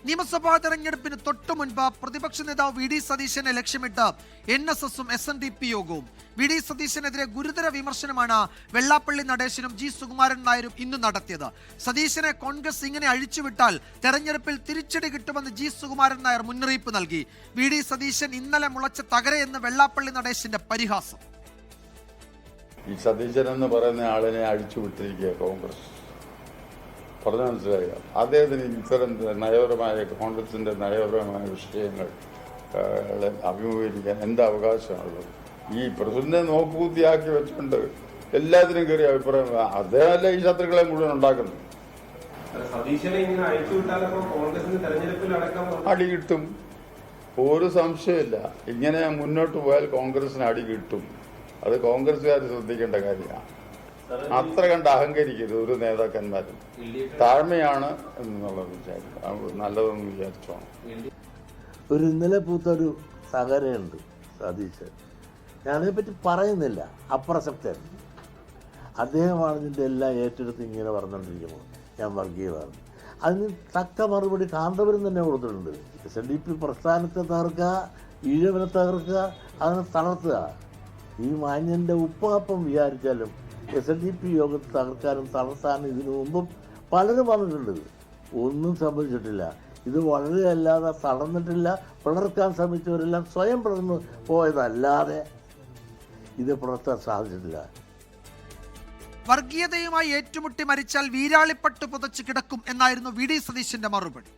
നിയമസഭാ തെരഞ്ഞെടുപ്പിന് തൊട്ടു മുൻപ് പ്രതിപക്ഷ നേതാവ് വി ഡി സതീശനെ ലക്ഷ്യമിട്ട് NSSും SNDP യോഗവും. വി ഡി സതീശനെതിരെ ഗുരുതര വിമർശനമാണ് വെള്ളാപ്പള്ളി നടേശനും G സുകുമാരൻ നായരും ഇന്ന് നടത്തിയത്. സതീശനെ കോൺഗ്രസ് ഇങ്ങനെ അഴിച്ചുവിട്ടാൽ തെരഞ്ഞെടുപ്പിൽ തിരിച്ചടി കിട്ടുമെന്ന് G സുകുമാരൻ നായർ മുന്നറിയിപ്പ് നൽകി. വി ഡി സതീശൻ ഇന്നലെ മുളച്ച തകരയെന്ന് വെള്ളാപ്പള്ളി നടേശന്റെ പരിഹാസം. ഈ സതീശൻ എന്ന് പറയുന്ന ആളിനെ അഴിച്ചുവിട്ടിരിക്കുക കോൺഗ്രസ്. പറഞ്ഞു മനസ്സിലായ അദ്ദേഹത്തിന് ഇത്തരം നയപരമായ കോൺഗ്രസിന്റെ നയപരമായ വിഷയങ്ങൾ അഭിമുഖീകരിക്കാൻ എന്ത് അവകാശമാണുള്ളത്? ഈ പ്രസിഡന്റിനെ നോക്കുകുത്തിയാക്കി വെച്ചുകൊണ്ട് എല്ലാത്തിനും കയറി അഭിപ്രായം അദ്ദേഹമല്ല ഈ ശത്രുക്കളെ മുഴുവൻ ഉണ്ടാക്കുന്നത്. അടി കിട്ടും, ഒരു സംശയമില്ല. ഇങ്ങനെ മുന്നോട്ട് പോയാൽ കോൺഗ്രസിന് അടി കിട്ടും. അത് കോൺഗ്രസുകാർ ശ്രദ്ധിക്കേണ്ട കാര്യമാണ്. അത്ര കണ്ട് അഹങ്കരിക്കരുത് ഒരു നേതാക്കന്മാരും. താഴ്മയാണ് എന്നുള്ളത് വിചാരിക്കും നല്ലതെന്ന് വിചാരിച്ചോണം. ഒരു ഇന്നലെ പൂത്തൊരു സഹകരമുണ്ട് സതീശൻ. ഞാനതിനെപ്പറ്റി പറയുന്നില്ല, അപ്രസക്തൻ. അദ്ദേഹമാണ് ഇതിൻ്റെ എല്ലാം ഏറ്റെടുത്ത് ഇങ്ങനെ പറഞ്ഞുകൊണ്ടിരിക്കുന്നത് ഞാൻ വർഗീയമാണ്. അതിന് തക്ക മറുപടി കാന്തപുരം തന്നെ കൊടുത്തിട്ടുണ്ട്. SNDP പ്രസ്ഥാനത്തെ തകർക്കുക, ഈഴവനെ തകർക്കുക, അതിനെ തളർത്തുക. ഈ മാന്യൻ്റെ ഉപ്പാപ്പം വിചാരിച്ചാലും SNDP യോഗത്തെ തകർക്കാനും തളർത്താനും ഇതിനു മുമ്പും പലരും വന്നിട്ടുണ്ട്. ഒന്നും സംഭവിച്ചിട്ടില്ല. ഇത് വളരെ അല്ലാതെ തളർന്നിട്ടില്ല. പിളർക്കാൻ ശ്രമിച്ചവരെല്ലാം സ്വയം പിളർന്നു പോയതല്ലാതെ ഇത് പുലർത്താൻ സാധിച്ചിട്ടില്ല. വർഗീയതയുമായി ഏറ്റുമുട്ടി മരിച്ചാൽ വീരാളിപ്പട്ട് പുതച്ച് കിടക്കും എന്നായിരുന്നു വി ഡി സതീശന്റെ മറുപടി.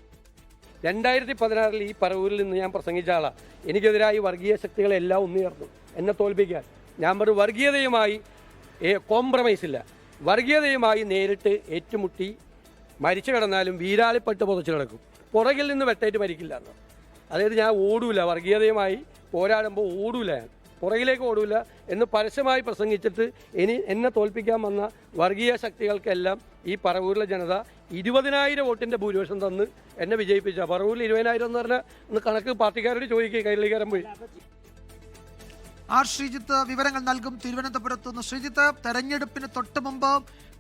2016 ഈ പറവൂരിൽ നിന്ന് ഞാൻ പ്രസംഗിച്ച ആളാണ്. എനിക്കെതിരായി വർഗീയ ശക്തികളെല്ലാം ഒന്നുയർന്നു എന്നെ തോൽപ്പിക്കാൻ. ഞാൻ പറഞ്ഞു വർഗീയതയുമായി കോംപ്രമൈസ് ഇല്ല. വർഗീയതയുമായി നേരിട്ട് ഏറ്റുമുട്ടി മരിച്ചു കിടന്നാലും വീരാളിപ്പട്ട് പുതച്ച് കിടക്കും. പുറകിൽ നിന്ന് വെട്ടേറ്റ് മരിക്കില്ല എന്ന്. അതായത് ഞാൻ ഓടൂല, വർഗീയതയുമായി പോരാടുമ്പോൾ ഓടൂല, പുറകിലേക്ക് ഓടൂല എന്ന് പരസ്യമായി പ്രസംഗിച്ചിട്ട് എന്നെ തോൽപ്പിക്കാൻ വന്ന വർഗീയ ശക്തികൾക്കെല്ലാം ഈ പറവൂരിലെ ജനത 20,000 വോട്ടിൻ്റെ ഭൂരിപക്ഷം തന്ന് എന്നെ വിജയിപ്പിച്ച. പറവൂരിൽ 20,000 എന്ന് പറഞ്ഞാൽ ഒന്ന് കണക്ക് പാർട്ടിക്കാരോട് ചോദിക്കുക. കൈരളിക്കാരൻ പോയി. ശ്രീജിത്ത് വിവരങ്ങൾ നൽകും. തിരുവനന്തപുരത്ത് നിന്ന് ശ്രീജിത്ത്, തെരഞ്ഞെടുപ്പിന് തൊട്ട് മുമ്പ്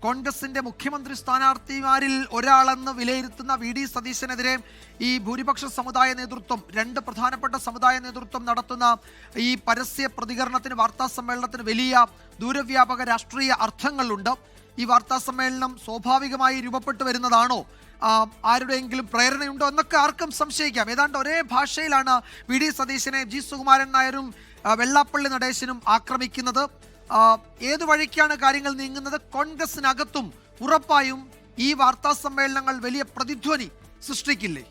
കോൺഗ്രസിന്റെ മുഖ്യമന്ത്രി സ്ഥാനാർത്ഥിമാരിൽ ഒരാളെന്ന് വിലയിരുത്തുന്ന വി ഡി സതീശനെതിരെ ഈ ഭൂരിപക്ഷ സമുദായ നേതൃത്വം, രണ്ട് പ്രധാനപ്പെട്ട സമുദായ നേതൃത്വം നടത്തുന്ന ഈ പരസ്യ പ്രതികരണത്തിന്, വാർത്താ സമ്മേളനത്തിന് വലിയ ദൂരവ്യാപക രാഷ്ട്രീയ അർത്ഥങ്ങളുണ്ട്. ഈ വാർത്താ സമ്മേളനം സ്വാഭാവികമായി രൂപപ്പെട്ടു വരുന്നതാണോ, ആരുടെയെങ്കിലും പ്രേരണയുണ്ടോ എന്നൊക്കെ ആർക്കും സംശയിക്കാം. ഏതാണ്ട് ഒരേ ഭാഷയിലാണ് വി ഡി സതീശനെ G സുകുമാരൻ നായരും വെള്ളാപ്പള്ളി നടേശനും ആക്രമിക്കുന്നത്. ഏതു വഴിക്കാണ് കാര്യങ്ങൾ നീങ്ങുന്നത്? കോൺഗ്രസിനകത്തും ഉറപ്പായും ഈ വാർത്താ സമ്മേളനങ്ങൾ വലിയ പ്രതിധ്വനി സൃഷ്ടിക്കില്ലേ?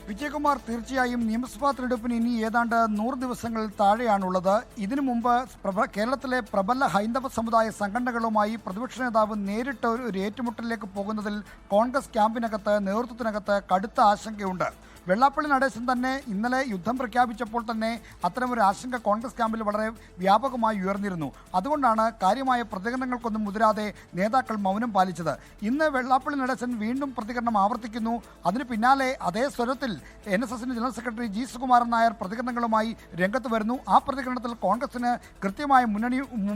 വിജയകുമാർ, തീർച്ചയായും നിയമസഭാ തെരഞ്ഞെടുപ്പിന് ഇനി ഏതാണ്ട് 100 ദിവസങ്ങൾ താഴെയാണുള്ളത്. ഇതിനു മുമ്പ് കേരളത്തിലെ പ്രബല ഹൈന്ദവ സമുദായ സംഘടനകളുമായി പ്രതിപക്ഷ നേതാവ് നേരിട്ട് ഒരു ഏറ്റുമുട്ടലിലേക്ക് പോകുന്നതിൽ കോൺഗ്രസ് ക്യാമ്പിനകത്ത്, നേതൃത്വത്തിനകത്ത് കടുത്ത ആശങ്കയുണ്ട്. വെള്ളാപ്പള്ളി നടേശൻ തന്നെ ഇന്നലെ യുദ്ധം പ്രഖ്യാപിച്ചപ്പോൾ തന്നെ അത്തരമൊരു ആശങ്ക കോൺഗ്രസ് ക്യാമ്പിൽ വളരെ വ്യാപകമായി ഉയർന്നിരുന്നു. അതുകൊണ്ടാണ് കാര്യമായ പ്രതികരണങ്ങൾക്കൊന്നും മുതിരാതെ നേതാക്കൾ മൗനം പാലിച്ചത്. ഇന്ന് വെള്ളാപ്പള്ളി നടേശൻ വീണ്ടും പ്രതികരണം ആവർത്തിക്കുന്നു. അതിന് പിന്നാലെ അതേ സ്വരത്തിൽ NSSന്റെ general secretary G Sukumaran Nair പ്രതികരണങ്ങളുമായി രംഗത്ത് വരുന്നു. ആ പ്രതികരണത്തിൽ കോൺഗ്രസിന് കൃത്യമായ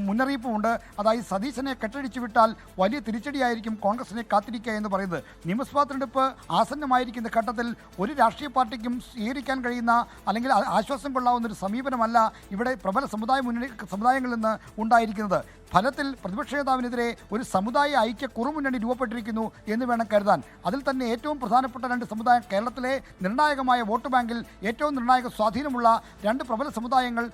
മുന്നറിയിപ്പുമുണ്ട്. അതായത് സതീശനെ കെട്ടടിച്ചു വിട്ടാൽ വലിയ തിരിച്ചടിയായിരിക്കും കോൺഗ്രസിനെ കാത്തിരിക്കുക എന്ന് പറയുന്നത്. നിയമസഭാ തെരഞ്ഞെടുപ്പ് ആസന്നമായിരിക്കുന്ന ഘട്ടത്തിൽ ഒരു രാഷ്ട്രീയ പാർട്ടിക്കും സ്വീകരിക്കാൻ കഴിയുന്ന അല്ലെങ്കിൽ ആശ്വാസം കൊള്ളാവുന്ന ഒരു സമീപനമല്ല ഇവിടെ പ്രബല സമുദായങ്ങളിൽ നിന്ന് ഉണ്ടായിരിക്കുന്നത്. ഫലത്തിൽ പ്രതിപക്ഷ നേതാവിനെതിരെ ഒരു സമുദായ ഐക്യ കുറുമുന്നണി രൂപപ്പെട്ടിരിക്കുന്നു എന്ന് വേണം കരുതാൻ. അതിൽ തന്നെ ഏറ്റവും പ്രധാനപ്പെട്ട 2 സമുദായം, കേരളത്തിലെ നിർണായകമായ വോട്ട് ബാങ്കിൽ ഏറ്റവും നിർണായക സ്വാധീനമുള്ള 2 പ്രബല സമുദായങ്ങൾ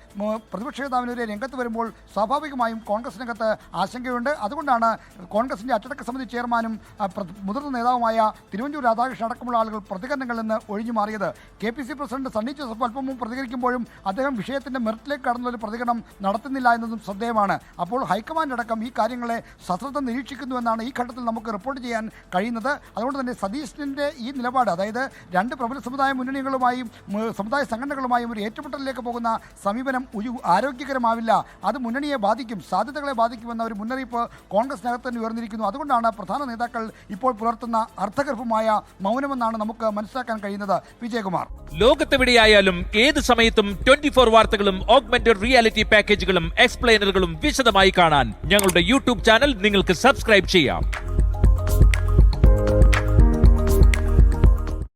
പ്രതിപക്ഷ നേതാവിനെതിരെ രംഗത്ത് വരുമ്പോൾ സ്വാഭാവികമായും കോൺഗ്രസിനകത്ത് ആശങ്കയുണ്ട്. അതുകൊണ്ടാണ് കോൺഗ്രസിൻ്റെ അച്ചടക്ക സമിതി ചെയർമാനും മുതിർന്ന നേതാവുമായ തിരുവഞ്ചൂർ രാധാകൃഷ്ണൻ അടക്കമുള്ള ആളുകൾ പ്രതികരണങ്ങളിൽ നിന്ന് ഒഴിഞ്ഞു മാറിയത്. KPC പ്രസിഡന്റ് സണ്ണി ജോസഫ് അല്പം മുമ്പ് പ്രതികരിക്കുമ്പോഴും അദ്ദേഹം വിഷയത്തിൻ്റെ മെറിറ്റിലേക്ക് കടന്നൊരു പ്രതികരണം നടത്തുന്നില്ല എന്നതും ശ്രദ്ധേയമാണ്. അപ്പോൾ ഹൈക്കമാൻഡ് അടക്കം ഈ കാര്യങ്ങളെ സശ്രദ്ധ നിരീക്ഷിക്കുന്നുവെന്നാണ് ഈ ഘട്ടത്തിൽ നമുക്ക് റിപ്പോർട്ട് ചെയ്യാൻ കഴിയുന്നത്. അതുകൊണ്ട് തന്നെ സതീശൻ്റെ ഈ നിലപാട്, അതായത് 2 പ്രബല സമുദായ മുന്നണികളുമായും സമുദായ സംഘടനകളുമായും ഒരു ഏറ്റുമുട്ടലിലേക്ക് പോകുന്ന സമീപനം ആരോഗ്യകരമാവില്ല. അത് മുന്നണിയെ ബാധിക്കും, സാധ്യതകളെ ബാധിക്കുമെന്ന ഒരു മുന്നറിയിപ്പ് കോൺഗ്രസിനകത്ത് തന്നെ ഉയർന്നിരിക്കുന്നു. അതുകൊണ്ടാണ് പ്രധാന നേതാക്കൾ ഇപ്പോൾ പുലർത്തുന്ന അർത്ഥഗർഭമായ മൗനമെന്നാണ് നമുക്ക് മനസ്സിലാക്കാൻ കഴിയുന്നത്. വിജയകുമാർ, ലോകത്തെവിടെയായാലും ഏത് സമയത്തും 24 വാർത്തകളും ഓഗ്മെന്റഡ് റിയാലിറ്റി പാക്കേജുകളും എക്സ്പ്ലെയിനറുകളും വിശദമായി കാണാൻ ഞങ്ങളുടെ YouTube ചാനൽ നിങ്ങൾക്ക് സബ്സ്ക്രൈബ് ചെയ്യാം.